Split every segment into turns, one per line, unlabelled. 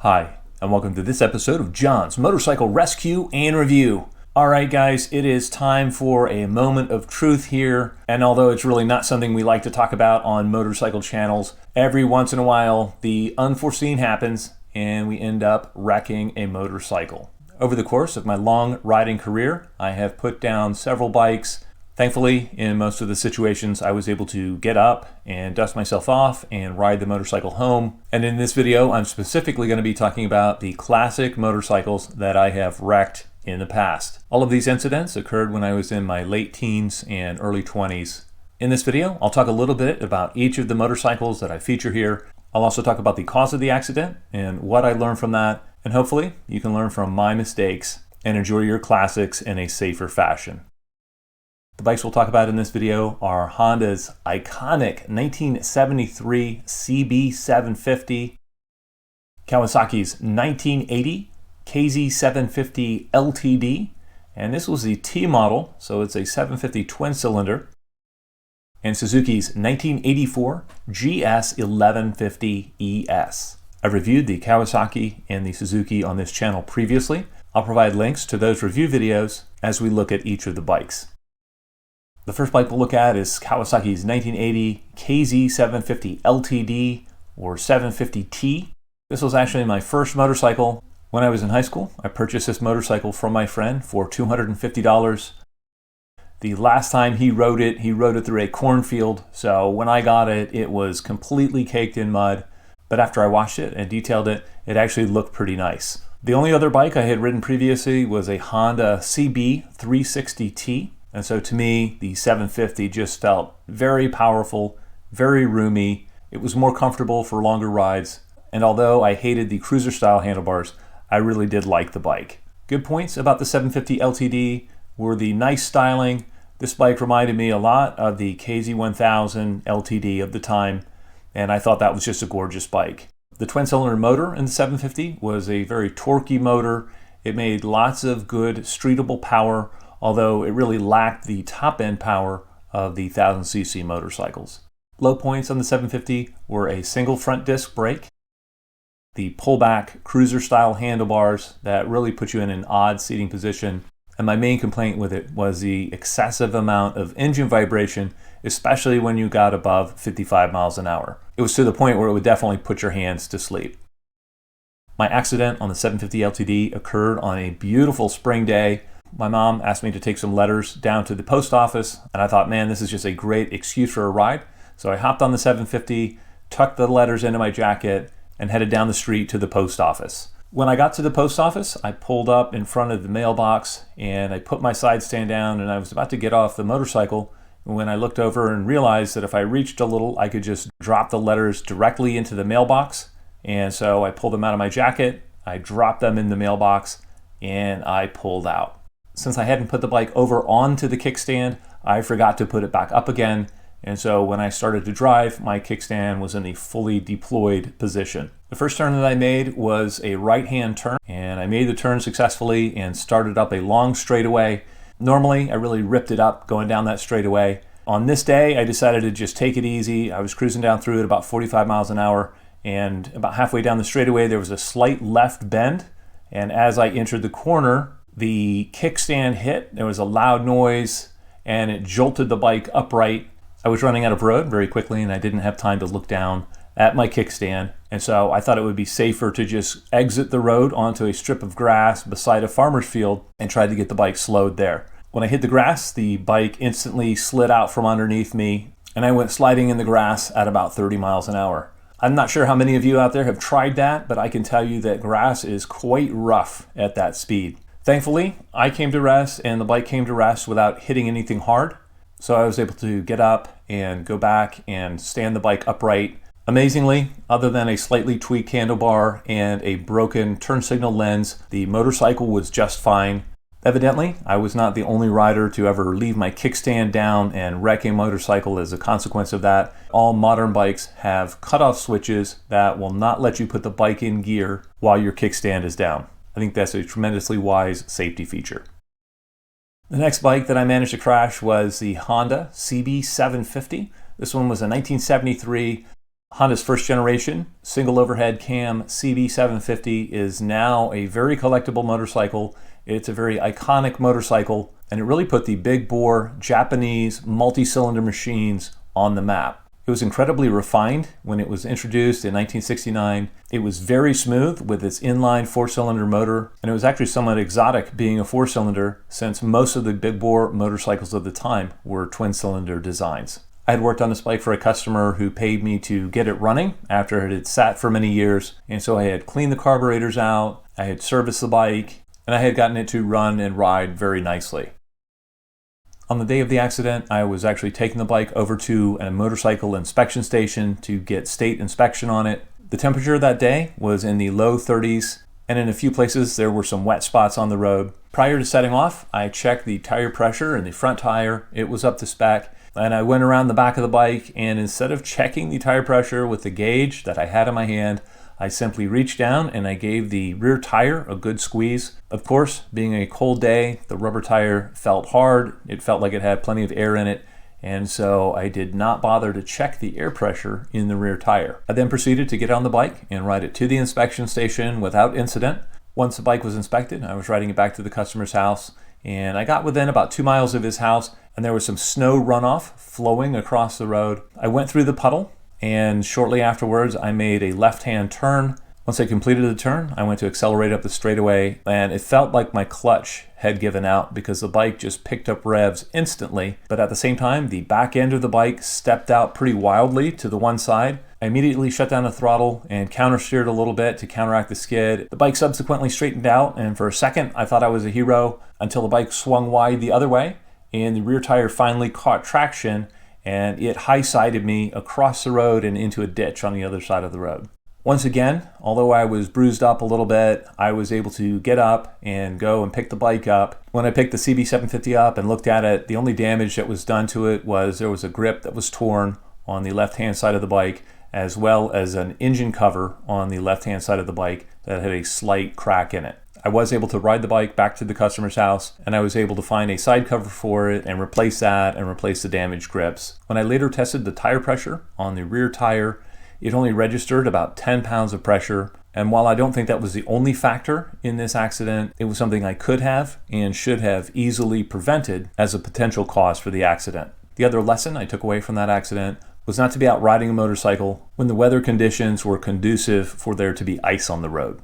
Hi, and welcome to this episode of John's Motorcycle Rescue and Review. Alright guys, it is time for a moment of truth here, and although it's really not something we like to talk about on motorcycle channels, every once in a while the unforeseen happens and we end up wrecking a motorcycle. Over the course of my long riding career, I have put down several bikes. Thankfully, in most of the situations, I was able to get up and dust myself off and ride the motorcycle home. And in this video, I'm specifically going to be talking about the classic motorcycles that I have wrecked in the past. All of these incidents occurred when I was in my late teens and early 20s. In this video, I'll talk a little bit about each of the motorcycles that I feature here. I'll also talk about the cause of the accident and what I learned from that. And hopefully, you can learn from my mistakes and enjoy your classics in a safer fashion. The bikes we'll talk about in this video are Honda's iconic 1973 CB750, Kawasaki's 1980 KZ750 LTD, and this was the T model, so it's a 750 twin cylinder, and Suzuki's 1984 GS1150ES. I've reviewed the Kawasaki and the Suzuki on this channel previously. I'll provide links to those review videos as we look at each of the bikes. The first bike we'll look at is Kawasaki's 1980 KZ750 LTD, or 750T. This was actually my first motorcycle. When I was in high school, I purchased this motorcycle from my friend for $250. The last time he rode it through a cornfield, so when I got it, it was completely caked in mud. But after I washed it and detailed it, it actually looked pretty nice. The only other bike I had ridden previously was a Honda CB360T. And so to me, the 750 just felt very powerful, very roomy. It was more comfortable for longer rides. And although I hated the cruiser style handlebars, I really did like the bike. Good points about the 750 LTD were the nice styling. This bike reminded me a lot of the KZ1000 LTD of the time, and I thought that was just a gorgeous bike. The twin cylinder motor in the 750 was a very torquey motor. It made lots of good streetable power, although it really lacked the top-end power of the 1000cc motorcycles. Low points on the 750 were a single front disc brake, the pullback cruiser-style handlebars that really put you in an odd seating position, and my main complaint with it was the excessive amount of engine vibration, especially when you got above 55 miles an hour. It was to the point where it would definitely put your hands to sleep. My accident on the 750 LTD occurred on a beautiful spring day. My mom asked me to take some letters down to the post office, and I thought, man, this is just a great excuse for a ride. So I hopped on the 750, tucked the letters into my jacket, and headed down the street to the post office. When I got to the post office, I pulled up in front of the mailbox, and I put my side stand down, and I was about to get off the motorcycle when I looked over and realized that if I reached a little, I could just drop the letters directly into the mailbox. And so I pulled them out of my jacket, I dropped them in the mailbox, and I pulled out. Since I hadn't put the bike over onto the kickstand, I forgot to put it back up again. And so when I started to drive, my kickstand was in the fully deployed position. The first turn that I made was a right-hand turn, and I made the turn successfully and started up a long straightaway. Normally, I really ripped it up going down that straightaway. On this day, I decided to just take it easy. I was cruising down through at about 45 miles an hour, and about halfway down the straightaway, there was a slight left bend. And as I entered the corner, the kickstand hit, there was a loud noise, and it jolted the bike upright. I was running out of road very quickly, and I didn't have time to look down at my kickstand. And so I thought it would be safer to just exit the road onto a strip of grass beside a farmer's field and try to get the bike slowed there. When I hit the grass, the bike instantly slid out from underneath me, and I went sliding in the grass at about 30 miles an hour. I'm not sure how many of you out there have tried that, but I can tell you that grass is quite rough at that speed. Thankfully, I came to rest and the bike came to rest without hitting anything hard. So I was able to get up and go back and stand the bike upright. Amazingly, other than a slightly tweaked handlebar and a broken turn signal lens, the motorcycle was just fine. Evidently, I was not the only rider to ever leave my kickstand down and wreck a motorcycle as a consequence of that. All modern bikes have cutoff switches that will not let you put the bike in gear while your kickstand is down. I think that's a tremendously wise safety feature. The next bike that I managed to crash was the Honda CB750. This one was a 1973 Honda's first generation single overhead cam CB750 is now a very collectible motorcycle. It's a very iconic motorcycle, and it really put the big bore Japanese multi-cylinder machines on the map. It was incredibly refined when it was introduced in 1969. It was very smooth with its inline 4-cylinder motor, and it was actually somewhat exotic being a 4-cylinder since most of the big bore motorcycles of the time were twin-cylinder designs. I had worked on this bike for a customer who paid me to get it running after it had sat for many years, and so I had cleaned the carburetors out, I had serviced the bike, and I had gotten it to run and ride very nicely. On the day of the accident, I was actually taking the bike over to a motorcycle inspection station to get state inspection on it. The temperature that day was in the low 30s, and in a few places there were some wet spots on the road. Prior to setting off, I checked the tire pressure in the front tire. It was up to spec. And I went around the back of the bike, and instead of checking the tire pressure with the gauge that I had in my hand, I simply reached down and I gave the rear tire a good squeeze. Of course, being a cold day, the rubber tire felt hard. It felt like it had plenty of air in it, and so I did not bother to check the air pressure in the rear tire. I then proceeded to get on the bike and ride it to the inspection station without incident. Once the bike was inspected, I was riding it back to the customer's house, and I got within about 2 miles of his house, and there was some snow runoff flowing across the road. I went through the puddle, and shortly afterwards I made a left-hand turn. Once I completed the turn, I went to accelerate up the straightaway, and it felt like my clutch had given out because the bike just picked up revs instantly. But at the same time, the back end of the bike stepped out pretty wildly to the one side. I immediately shut down the throttle and countersteered a little bit to counteract the skid. The bike subsequently straightened out, and for a second I thought I was a hero until the bike swung wide the other way, and the rear tire finally caught traction, and it high-sided me across the road and into a ditch on the other side of the road. Once again, although I was bruised up a little bit, I was able to get up and go and pick the bike up. When I picked the CB750 up and looked at it, the only damage that was done to it was there was a grip that was torn on the left-hand side of the bike, as well as an engine cover on the left-hand side of the bike that had a slight crack in it. I was able to ride the bike back to the customer's house, and I was able to find a side cover for it and replace that and replace the damaged grips. When I later tested the tire pressure on the rear tire, it only registered about 10 pounds of pressure, and while I don't think that was the only factor in this accident, it was something I could have and should have easily prevented as a potential cause for the accident. The other lesson I took away from that accident was not to be out riding a motorcycle when the weather conditions were conducive for there to be ice on the road.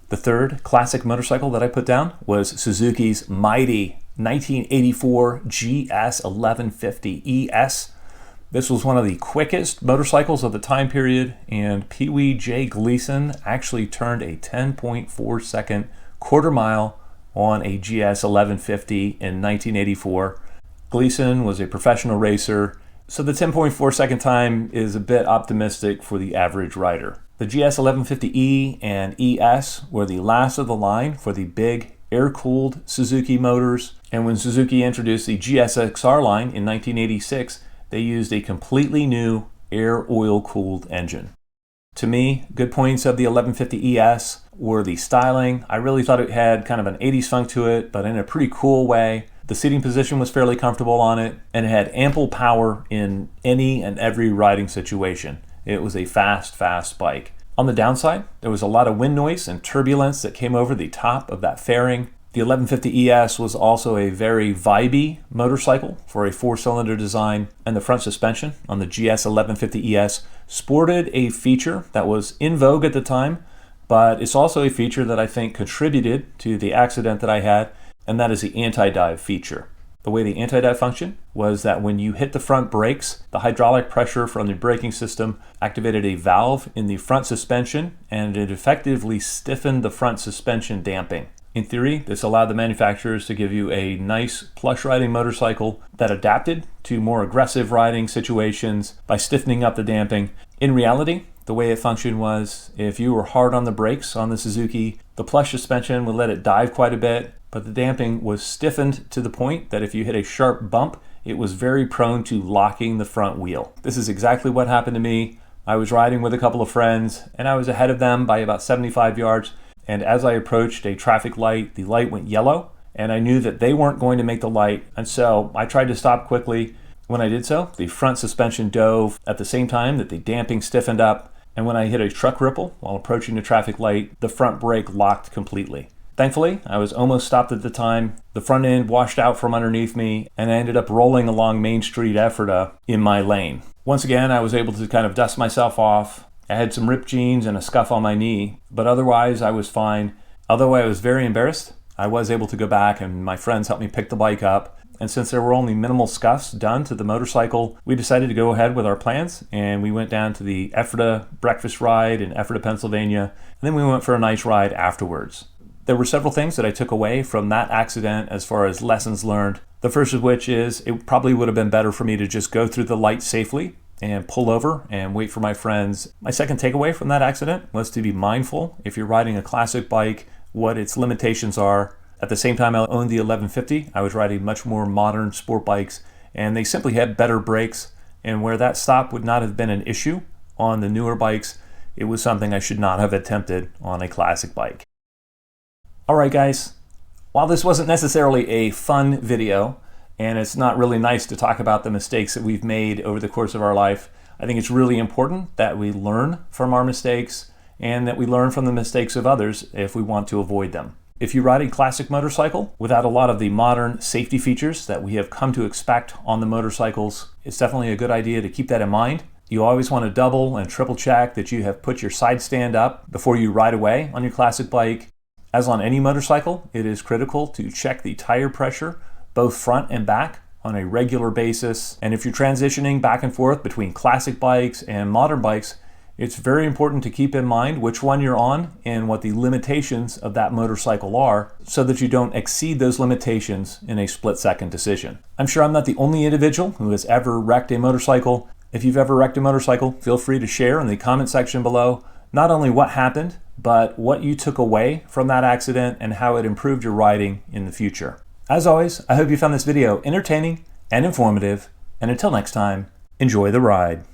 The third classic motorcycle that I put down was Suzuki's mighty 1984 GS1150 ES. This was one of the quickest motorcycles of the time period, and Pee Wee J. Gleason actually turned a 10.4 second quarter mile on a GS1150 in 1984. Gleason was a professional racer, so the 10.4 second time is a bit optimistic for the average rider. The GS1150E and ES were the last of the line for the big air-cooled Suzuki motors, and when Suzuki introduced the GSXR line in 1986, they used a completely new air oil-cooled engine. To me, good points of the 1150 ES were the styling. I really thought it had kind of an 80s funk to it, but in a pretty cool way. The seating position was fairly comfortable on it, and it had ample power in any and every riding situation. It was a fast bike. On the downside, there was a lot of wind noise and turbulence that came over the top of that fairing. The 1150 ES was also a very vibey motorcycle for a 4-cylinder design, and the front suspension on the GS 1150 ES sported a feature that was in vogue at the time, but it's also a feature that I think contributed to the accident that I had, and that is the anti-dive feature. The way the anti-dive functioned was that when you hit the front brakes, the hydraulic pressure from the braking system activated a valve in the front suspension, and it effectively stiffened the front suspension damping. In theory, this allowed the manufacturers to give you a nice plush riding motorcycle that adapted to more aggressive riding situations by stiffening up the damping. In reality, the way it functioned was if you were hard on the brakes on the Suzuki, the plush suspension would let it dive quite a bit, but the damping was stiffened to the point that if you hit a sharp bump, it was very prone to locking the front wheel. This is exactly what happened to me. I was riding with a couple of friends, and I was ahead of them by about 75 yards, and as I approached a traffic light, the light went yellow, and I knew that they weren't going to make the light, and so I tried to stop quickly, When I did so, the front suspension dove at the same time that the damping stiffened up, and when I hit a truck ripple while approaching the traffic light, the front brake locked completely. Thankfully, I was almost stopped at the time. The front end washed out from underneath me, and I ended up rolling along Main Street, Ephrata, in my lane. Once again, I was able to kind of dust myself off. I had some ripped jeans and a scuff on my knee, but otherwise I was fine. Although I was very embarrassed, I was able to go back and my friends helped me pick the bike up. And since there were only minimal scuffs done to the motorcycle, we decided to go ahead with our plans, and we went down to the Ephrata breakfast ride in Ephrata, Pennsylvania, and then we went for a nice ride afterwards. There were several things that I took away from that accident as far as lessons learned. The first of which is it probably would have been better for me to just go through the light safely and pull over and wait for my friends. My second takeaway from that accident was to be mindful if you're riding a classic bike, what its limitations are. At the same time I owned the 1150, I was riding much more modern sport bikes, and they simply had better brakes, and where that stop would not have been an issue on the newer bikes, it was something I should not have attempted on a classic bike. Alright guys, while this wasn't necessarily a fun video, and it's not really nice to talk about the mistakes that we've made over the course of our life, I think it's really important that we learn from our mistakes and that we learn from the mistakes of others if we want to avoid them. If you ride a classic motorcycle without a lot of the modern safety features that we have come to expect on the motorcycles, it's definitely a good idea to keep that in mind. You always want to double and triple check that you have put your side stand up before you ride away on your classic bike. As on any motorcycle, it is critical to check the tire pressure, both front and back, on a regular basis. And if you're transitioning back and forth between classic bikes and modern bikes, it's very important to keep in mind which one you're on and what the limitations of that motorcycle are so that you don't exceed those limitations in a split-second decision. I'm sure I'm not the only individual who has ever wrecked a motorcycle. If you've ever wrecked a motorcycle, feel free to share in the comment section below not only what happened, but what you took away from that accident and how it improved your riding in the future. As always, I hope you found this video entertaining and informative, and until next time, enjoy the ride.